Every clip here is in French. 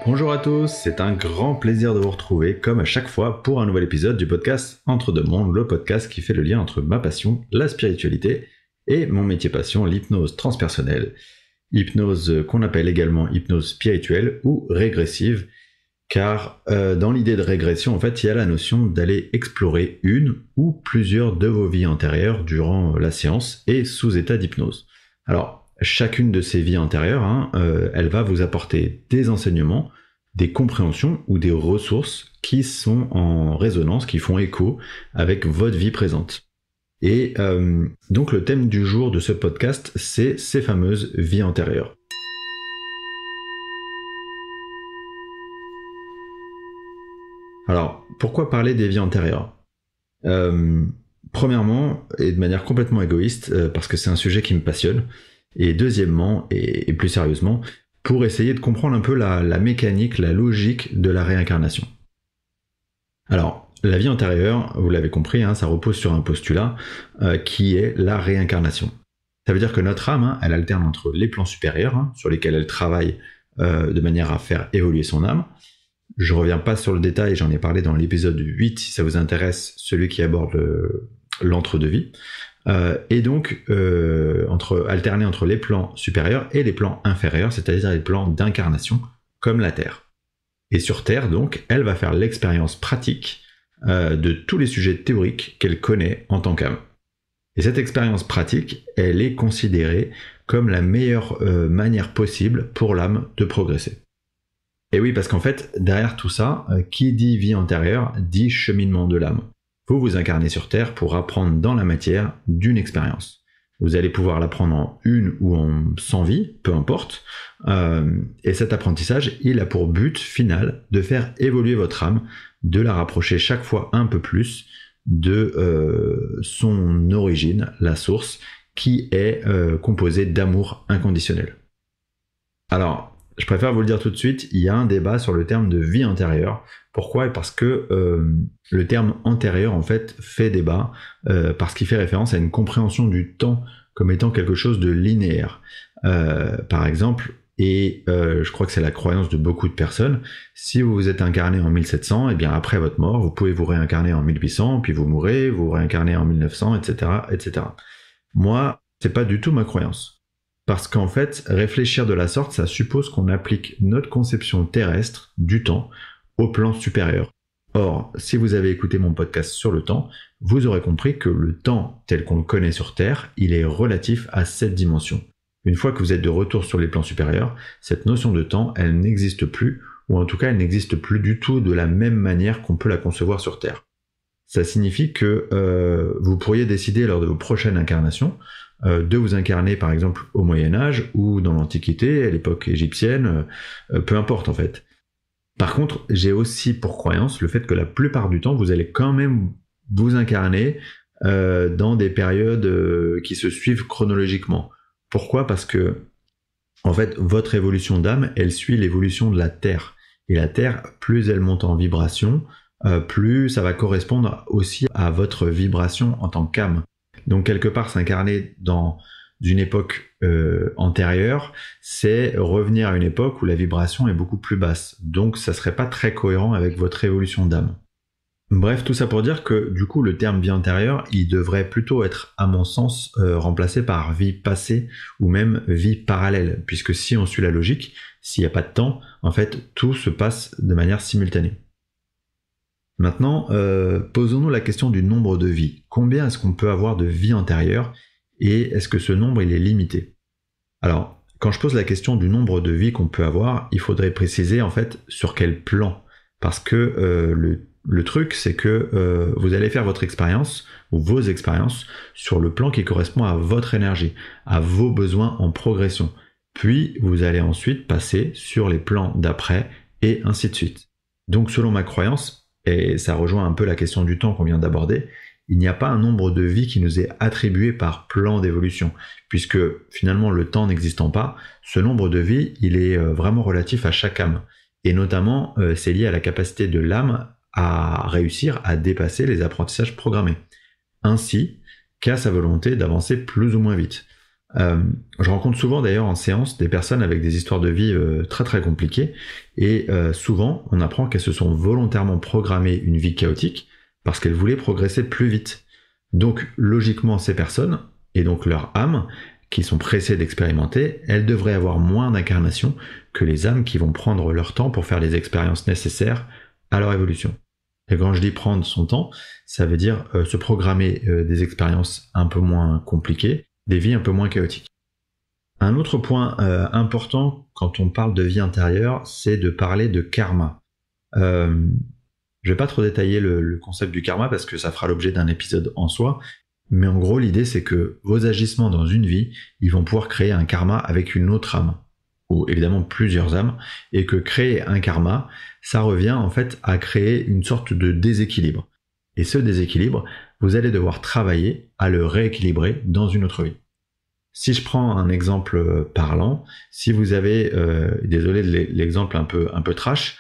Bonjour à tous, c'est un grand plaisir de vous retrouver comme à chaque fois pour un nouvel épisode du podcast Entre deux mondes, le podcast qui fait le lien entre ma passion, la spiritualité, et mon métier passion, l'hypnose transpersonnelle. Hypnose qu'on appelle également hypnose spirituelle ou régressive, car dans l'idée de régression, en fait, il y a la notion d'aller explorer une ou plusieurs de vos vies antérieures durant la séance et sous état d'hypnose. Alors, chacune de ces vies antérieures, elle va vous apporter des enseignements, des compréhensions ou des ressources qui sont en résonance, qui font écho avec votre vie présente. Et donc le thème du jour de ce podcast, c'est ces fameuses vies antérieures. Alors, pourquoi parler des vies antérieures ? Premièrement, et de manière complètement égoïste, parce que c'est un sujet qui me passionne, et deuxièmement, et plus sérieusement, pour essayer de comprendre un peu la mécanique, la logique de la réincarnation. Alors, la vie antérieure, vous l'avez compris, ça repose sur un postulat qui est la réincarnation. Ça veut dire que notre âme, elle alterne entre les plans supérieurs, sur lesquels elle travaille de manière à faire évoluer son âme. Je reviens pas sur le détail, j'en ai parlé dans l'épisode 8, si ça vous intéresse, celui qui aborde l'entre-deux-vie. Et donc alterner entre les plans supérieurs et les plans inférieurs, c'est-à-dire les plans d'incarnation, comme la Terre. Et sur Terre, donc, elle va faire l'expérience pratique de tous les sujets théoriques qu'elle connaît en tant qu'âme. Et cette expérience pratique, elle est considérée comme la meilleure manière possible pour l'âme de progresser. Et oui, parce qu'en fait, derrière tout ça, qui dit vie antérieure, dit cheminement de l'âme. Vous vous incarnez sur Terre pour apprendre dans la matière d'une expérience. Vous allez pouvoir l'apprendre en une ou en 100 vies, peu importe. Et cet apprentissage, il a pour but final de faire évoluer votre âme, de la rapprocher chaque fois un peu plus de son origine, la source, qui est composée d'amour inconditionnel. Alors, je préfère vous le dire tout de suite, il y a un débat sur le terme de vie antérieure. Pourquoi ? Parce que le terme antérieur, en fait, fait débat, parce qu'il fait référence à une compréhension du temps comme étant quelque chose de linéaire. Par exemple, et je crois que c'est la croyance de beaucoup de personnes, si vous vous êtes incarné en 1700, et bien après votre mort, vous pouvez vous réincarner en 1800, puis vous mourrez, vous réincarnez en 1900, etc., etc. Moi, c'est pas du tout ma croyance. Parce qu'en fait, réfléchir de la sorte, ça suppose qu'on applique notre conception terrestre du temps au plan supérieur. Or, si vous avez écouté mon podcast sur le temps, vous aurez compris que le temps tel qu'on le connaît sur Terre, il est relatif à cette dimension. Une fois que vous êtes de retour sur les plans supérieurs, cette notion de temps, elle n'existe plus, ou en tout cas, elle n'existe plus du tout de la même manière qu'on peut la concevoir sur Terre. Ça signifie que vous pourriez décider lors de vos prochaines incarnations de vous incarner par exemple au Moyen-Âge ou dans l'Antiquité, à l'époque égyptienne, peu importe en fait. Par contre, j'ai aussi pour croyance le fait que la plupart du temps, vous allez quand même vous incarner dans des périodes qui se suivent chronologiquement. Pourquoi ? Parce que en fait, votre évolution d'âme, elle suit l'évolution de la Terre. Et la Terre, plus elle monte en vibration, plus ça va correspondre aussi à votre vibration en tant qu'âme. Donc quelque part, s'incarner dans une époque antérieure, c'est revenir à une époque où la vibration est beaucoup plus basse. Donc ça serait pas très cohérent avec votre évolution d'âme. Bref, tout ça pour dire que du coup, le terme vie antérieure, il devrait plutôt être, à mon sens, remplacé par vie passée ou même vie parallèle. Puisque si on suit la logique, s'il n'y a pas de temps, en fait, tout se passe de manière simultanée. Maintenant, posons-nous la question du nombre de vies. Combien est-ce qu'on peut avoir de vies antérieures et est-ce que ce nombre il est limité ? Alors, quand je pose la question du nombre de vies qu'on peut avoir, il faudrait préciser en fait sur quel plan. Parce que le truc, c'est que vous allez faire votre expérience ou vos expériences sur le plan qui correspond à votre énergie, à vos besoins en progression. Puis, vous allez ensuite passer sur les plans d'après et ainsi de suite. Donc, selon ma croyance, et ça rejoint un peu la question du temps qu'on vient d'aborder, il n'y a pas un nombre de vies qui nous est attribué par plan d'évolution, puisque finalement le temps n'existant pas, ce nombre de vies, il est vraiment relatif à chaque âme. Et notamment, c'est lié à la capacité de l'âme à réussir à dépasser les apprentissages programmés, ainsi qu'à sa volonté d'avancer plus ou moins vite. Je rencontre souvent d'ailleurs en séance des personnes avec des histoires de vie très très compliquées, et souvent on apprend qu'elles se sont volontairement programmées une vie chaotique parce qu'elles voulaient progresser plus vite. Donc logiquement ces personnes, et donc leur âme, qui sont pressées d'expérimenter, elles devraient avoir moins d'incarnation que les âmes qui vont prendre leur temps pour faire les expériences nécessaires à leur évolution. Et quand je dis prendre son temps, ça veut dire se programmer des expériences un peu moins compliquées, des vies un peu moins chaotiques. Un autre point important quand on parle de vie intérieure, c'est de parler de karma. Je vais pas trop détailler le concept du karma parce que ça fera l'objet d'un épisode en soi, mais en gros l'idée c'est que vos agissements dans une vie, ils vont pouvoir créer un karma avec une autre âme, ou évidemment plusieurs âmes, et que créer un karma, ça revient en fait à créer une sorte de déséquilibre. Et ce déséquilibre, vous allez devoir travailler à le rééquilibrer dans une autre vie. Si je prends un exemple parlant, si vous avez, désolé de l'exemple un peu trash,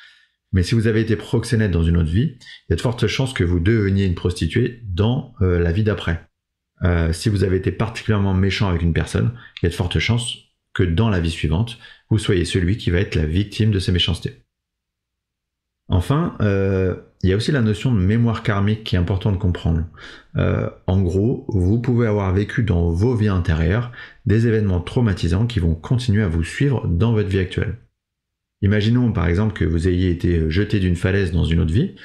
mais si vous avez été proxénète dans une autre vie, il y a de fortes chances que vous deveniez une prostituée dans la vie d'après. Si vous avez été particulièrement méchant avec une personne, il y a de fortes chances que dans la vie suivante, vous soyez celui qui va être la victime de ces méchancetés. Enfin, il y a aussi la notion de mémoire karmique qui est importante de comprendre. En gros, vous pouvez avoir vécu dans vos vies antérieures des événements traumatisants qui vont continuer à vous suivre dans votre vie actuelle. Imaginons par exemple que vous ayez été jeté d'une falaise dans une autre vie.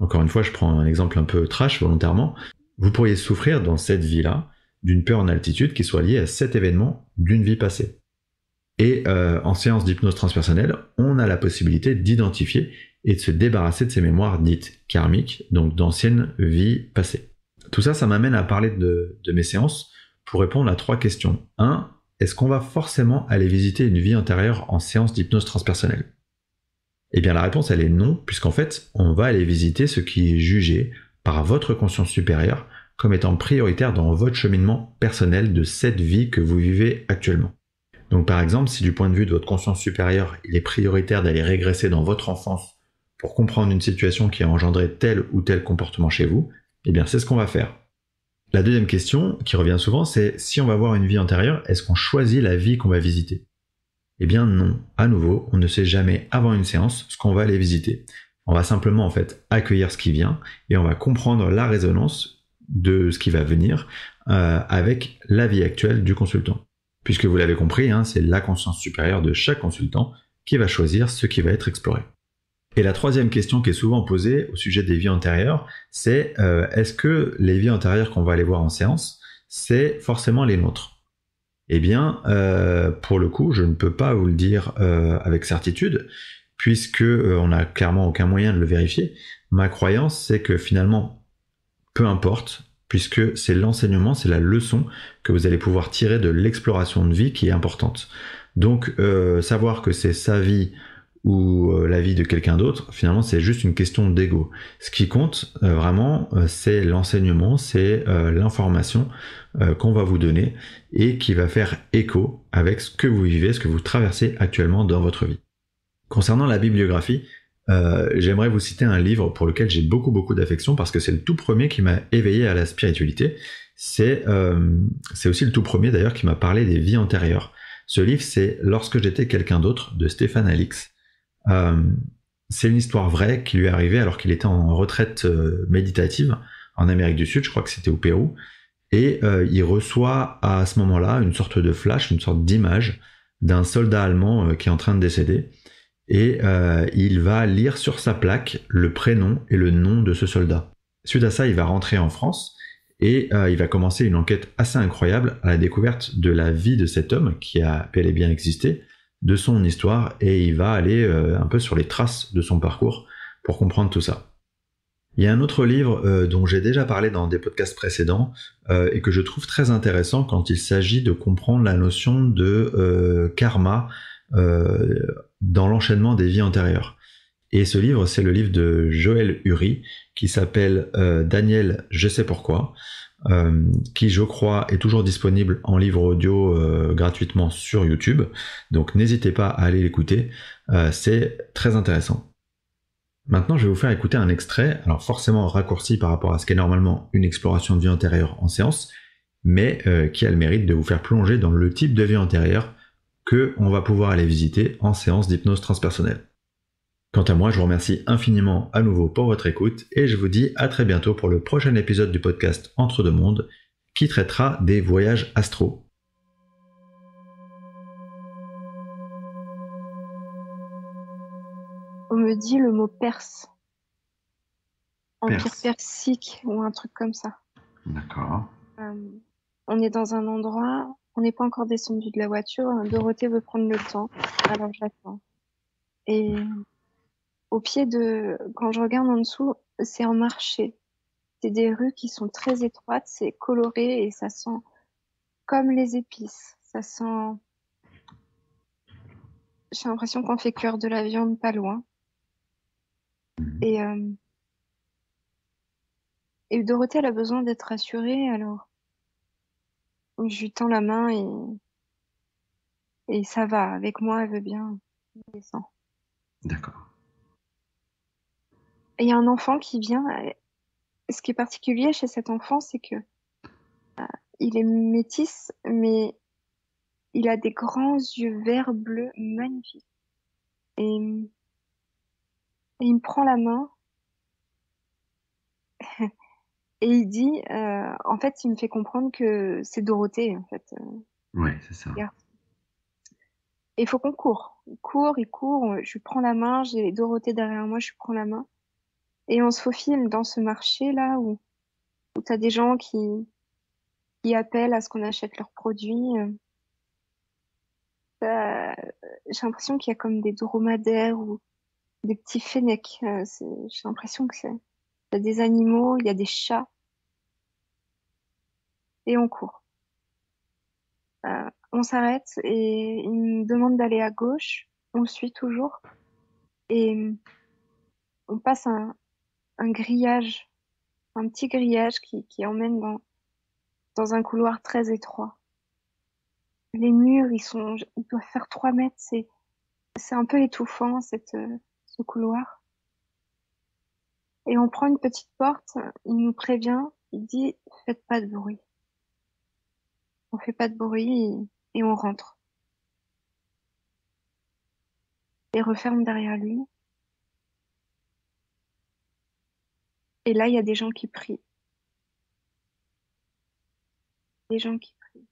Encore une fois, je prends un exemple un peu trash volontairement. Vous pourriez souffrir dans cette vie-là d'une peur en altitude qui soit liée à cet événement d'une vie passée. Et en séance d'hypnose transpersonnelle, on a la possibilité d'identifier et de se débarrasser de ces mémoires dites karmiques, donc d'anciennes vies passées. Tout ça, ça m'amène à parler de mes séances pour répondre à 3 questions. 1. Est-ce qu'on va forcément aller visiter une vie antérieure en séance d'hypnose transpersonnelle ? Eh bien la réponse elle est non, puisqu'en fait, on va aller visiter ce qui est jugé par votre conscience supérieure comme étant prioritaire dans votre cheminement personnel de cette vie que vous vivez actuellement. Donc par exemple, si du point de vue de votre conscience supérieure, il est prioritaire d'aller régresser dans votre enfance pour comprendre une situation qui a engendré tel ou tel comportement chez vous, eh bien c'est ce qu'on va faire. La deuxième question, qui revient souvent, c'est si on va voir une vie antérieure, est-ce qu'on choisit la vie qu'on va visiter ? Eh bien non, à nouveau, on ne sait jamais avant une séance ce qu'on va aller visiter. On va simplement en fait accueillir ce qui vient et on va comprendre la résonance de ce qui va venir avec la vie actuelle du consultant. Puisque vous l'avez compris, c'est la conscience supérieure de chaque consultant qui va choisir ce qui va être exploré. Et la troisième question qui est souvent posée au sujet des vies antérieures, c'est est-ce que les vies antérieures qu'on va aller voir en séance, c'est forcément les nôtres ? Eh bien, pour le coup, je ne peux pas vous le dire avec certitude, puisque on n'a clairement aucun moyen de le vérifier. Ma croyance, c'est que finalement, peu importe, puisque c'est l'enseignement, c'est la leçon que vous allez pouvoir tirer de l'exploration de vie qui est importante. Donc, savoir que c'est sa vie ou la vie de quelqu'un d'autre, finalement, c'est juste une question d'ego. Ce qui compte vraiment, c'est l'enseignement, c'est l'information qu'on va vous donner et qui va faire écho avec ce que vous vivez, ce que vous traversez actuellement dans votre vie. Concernant la bibliographie, j'aimerais vous citer un livre pour lequel j'ai beaucoup d'affection parce que c'est le tout premier qui m'a éveillé à la spiritualité. C'est aussi le tout premier d'ailleurs qui m'a parlé des vies antérieures. Ce livre, c'est Lorsque j'étais quelqu'un d'autre de Stéphane Alix. C'est une histoire vraie qui lui est arrivée alors qu'il était en retraite méditative en Amérique du Sud, je crois que c'était au Pérou, et il reçoit à ce moment-là une sorte de flash, une sorte d'image d'un soldat allemand qui est en train de décéder, et il va lire sur sa plaque le prénom et le nom de ce soldat. Suite à ça, il va rentrer en France, et il va commencer une enquête assez incroyable à la découverte de la vie de cet homme qui a bel et bien existé, de son histoire, et il va aller un peu sur les traces de son parcours pour comprendre tout ça. Il y a un autre livre dont j'ai déjà parlé dans des podcasts précédents et que je trouve très intéressant quand il s'agit de comprendre la notion de karma dans l'enchaînement des vies antérieures. Et ce livre, c'est le livre de Joël Uri qui s'appelle Daniel, je sais pourquoi, qui je crois est toujours disponible en livre audio gratuitement sur YouTube, donc n'hésitez pas à aller l'écouter, c'est très intéressant. Maintenant je vais vous faire écouter un extrait, alors forcément raccourci par rapport à ce qu'est normalement une exploration de vie antérieure en séance, mais qui a le mérite de vous faire plonger dans le type de vie antérieure que on va pouvoir aller visiter en séance d'hypnose transpersonnelle. Quant à moi, je vous remercie infiniment à nouveau pour votre écoute et je vous dis à très bientôt pour le prochain épisode du podcast Entre deux mondes qui traitera des voyages astro. On me dit le mot Perse, empire Perse. persique ou un truc comme ça. D'accord. Euh, on est dans un endroit, on n'est pas encore descendu de la voiture. Dorothée veut prendre le temps, alors j'attends. Et au pied quand je regarde en dessous, c'est un marché. C'est des rues qui sont très étroites, c'est coloré et ça sent comme les épices. Ça sent, j'ai l'impression qu'on fait cuire de la viande pas loin. Et, euh, et Dorothée, elle a besoin d'être rassurée, alors je lui tends la main et ça va. Avec moi, elle veut bien descendre. D'accord. Et il y a un enfant qui vient. Ce qui est particulier chez cet enfant, c'est que il est métis, mais il a des grands yeux verts bleus magnifiques. Et, et il me prend la main et il dit, en fait, il me fait comprendre que c'est Dorothée, en fait. Ouais, c'est ça. Regarde. Et il faut qu'on court. Il court. Je lui prends la main, j'ai Dorothée derrière moi, je lui prends la main. Et on se faufile dans ce marché-là où t'as des gens qui appellent à ce qu'on achète leurs produits. J'ai l'impression qu'il y a comme des dromadaires ou des petits fennecs. J'ai l'impression que il y a des animaux, il y a des chats et on court. On s'arrête et il me demande d'aller à gauche. On le suit toujours et on passe un grillage, un petit grillage qui emmène dans un couloir très étroit. Les murs, ils doivent faire 3 mètres. C'est un peu étouffant, ce couloir. Et on prend une petite porte, il nous prévient, il dit, faites pas de bruit. On fait pas de bruit et on rentre. Et referme derrière lui. Et là, il y a des gens qui prient. Des gens qui prient.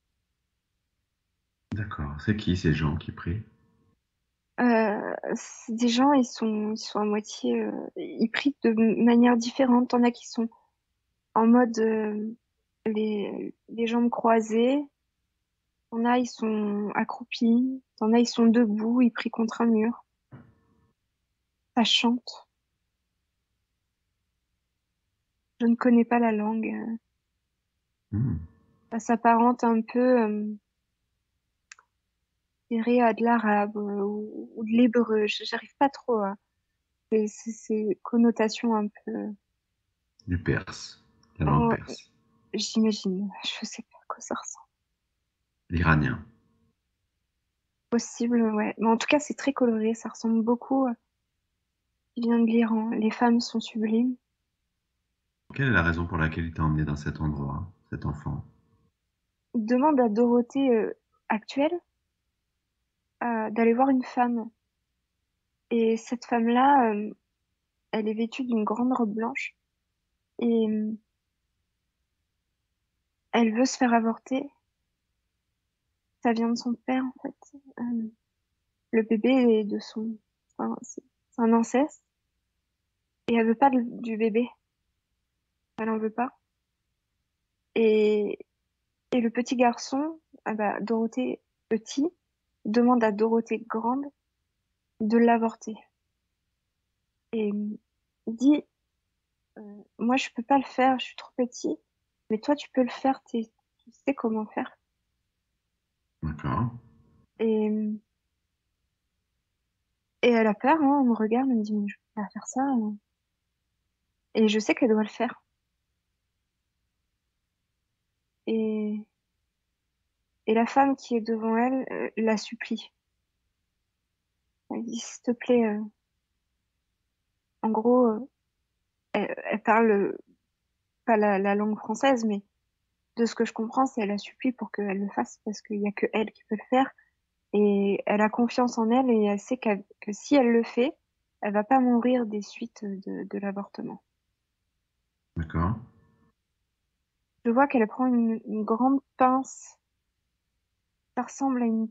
D'accord. C'est qui ces gens qui prient? C'est des gens, ils sont à moitié, ils prient de manière différente. T'en as qui sont en mode les jambes croisées. T'en as, ils sont accroupis. T'en as, ils sont debout, ils prient contre un mur. Ça chante. Je ne connais pas la langue. Hmm. Ça s'apparente un peu, je dirais, à de l'arabe ou de l'hébreu. J'arrive pas trop à ces connotations un peu. Du perse. La langue Oh, perse. j'imagine. Je sais pas à quoi ça ressemble. L'iranien. Possible, ouais. Mais en tout cas, c'est très coloré. Ça ressemble beaucoup à ce qui vient de l'Iran. Les femmes sont sublimes. Quelle est la raison pour laquelle il t'a emmené dans cet endroit, cet enfant? Il demande à Dorothée actuelle d'aller voir une femme. Et cette femme-là, elle est vêtue d'une grande robe blanche. Et elle veut se faire avorter. Ça vient de son père, en fait. Le bébé est de son... Enfin, c'est un inceste. Et elle veut pas du bébé. Elle en veut pas. Et, et le petit garçon, ah bah, Dorothée petit, demande à Dorothée grande de l'avorter. Et il dit, moi je peux pas le faire, je suis trop petit, mais toi tu peux le faire, tu sais comment faire. D'accord. Et, et elle a peur, hein, elle me regarde, elle me dit, mais je peux pas faire ça. Et je sais qu'elle doit le faire. Et, et la femme qui est devant elle la supplie. Elle dit, s'il te plaît, en gros, elle parle pas la langue française, mais de ce que je comprends, c'est elle la supplie pour qu'elle le fasse parce qu'il y a que elle qui peut le faire. Et elle a confiance en elle et elle sait que si elle le fait, elle va pas mourir des suites de l'avortement. D'accord. Je vois qu'elle prend une grande pince. Ça ressemble à une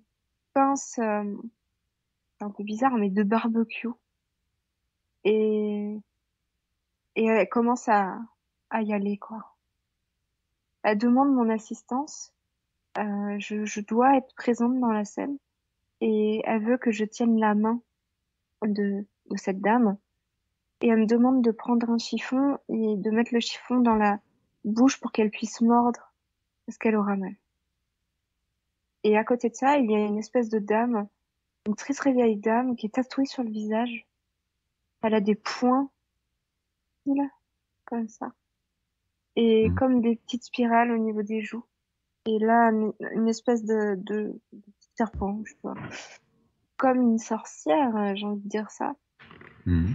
pince, c'est un peu bizarre, mais de barbecue. Et, et elle commence à y aller, quoi. Elle demande mon assistance. Je dois être présente dans la scène. Et elle veut que je tienne la main de cette dame. Et elle me demande de prendre un chiffon et de mettre le chiffon dans la bouche pour qu'elle puisse mordre parce qu'elle aura mal. Et à côté de ça, il y a une espèce de dame, une très très vieille dame qui est tatouée sur le visage. Elle a des points, là, comme ça. Et Mm. comme des petites spirales au niveau des joues. Et là, une espèce de petit serpent, je sais pas. Comme une sorcière, j'ai envie de dire ça, Mm.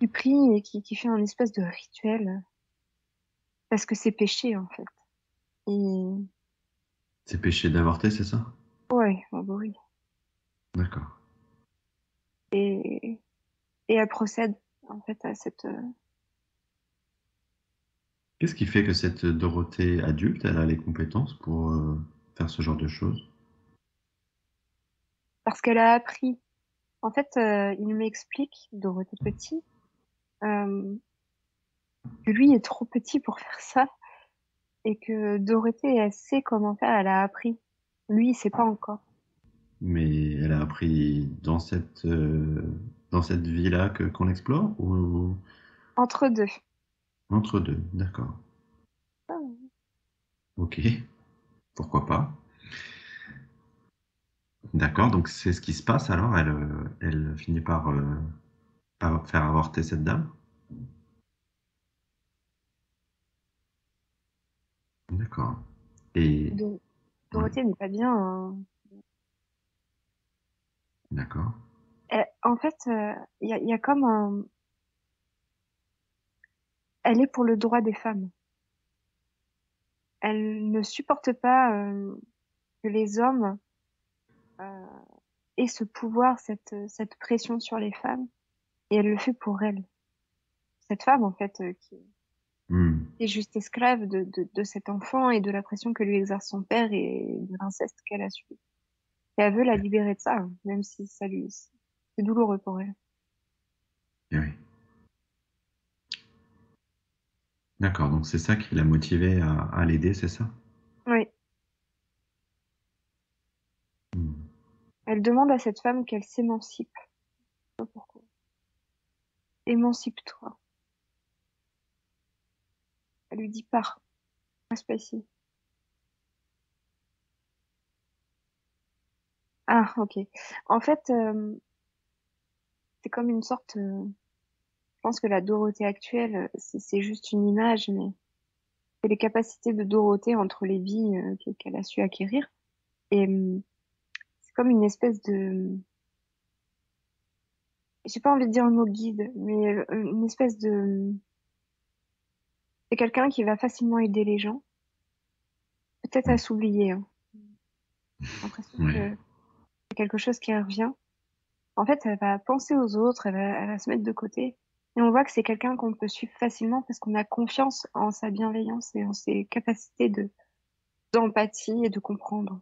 qui prie et qui fait un espèce de rituel. Parce que c'est péché, en fait. Et C'est péché d'avorter, c'est ça? ouais, oh bah oui. D'accord. Et, et elle procède, en fait, à Qu'est-ce qui fait que cette Dorothée adulte, elle a les compétences pour faire ce genre de choses? parce qu'elle a appris. En fait, il m'explique, Dorothée Petit, euh, que lui est trop petit pour faire ça et que Dorothée, elle sait comment faire, elle a appris. Lui, il sait pas encore. Mais elle a appris dans cette vie-là que qu'on explore ou Entre deux. entre deux? D'accord. Ok. Pourquoi pas? D'accord. Donc c'est ce qui se passe alors. Elle finit par faire avorter cette dame. D'accord. Et Do- ouais. Dorothée n'est pas bien, hein. D'accord. En fait, il y a comme elle est pour le droit des femmes. Elle ne supporte pas que les hommes euh, aient ce pouvoir, cette pression sur les femmes, et elle le fait pour elle. Cette femme, en fait, qui Hmm. est juste esclave de cet enfant et de la pression que lui exerce son père et de l'inceste qu'elle a subi. Et elle veut la libérer de ça, hein, même si c'est douloureux pour elle. Eh oui. D'accord. Donc c'est ça qui l'a motivée à l'aider, c'est ça? Oui. Hmm. Elle demande à cette femme qu'elle s'émancipe. Je sais pas pourquoi. Émancipe-toi. Elle lui dit pars, reste pas ici. Ah, ok. En fait, c'est comme une sorte. Je pense que la Dorothée actuelle, c'est juste une image, mais c'est les capacités de Dorothée entre les vies qu'elle a su acquérir. Et c'est comme une espèce de. J'ai pas envie de dire le mot guide, mais une espèce de. C'est quelqu'un qui va facilement aider les gens, peut-être à Hmm. s'oublier, hein. J'ai l'impression que Ouais. c'est quelque chose qui revient. En fait, elle va penser aux autres, elle va se mettre de côté. Et on voit que c'est quelqu'un qu'on peut suivre facilement parce qu'on a confiance en sa bienveillance et en ses capacités d'empathie et de comprendre.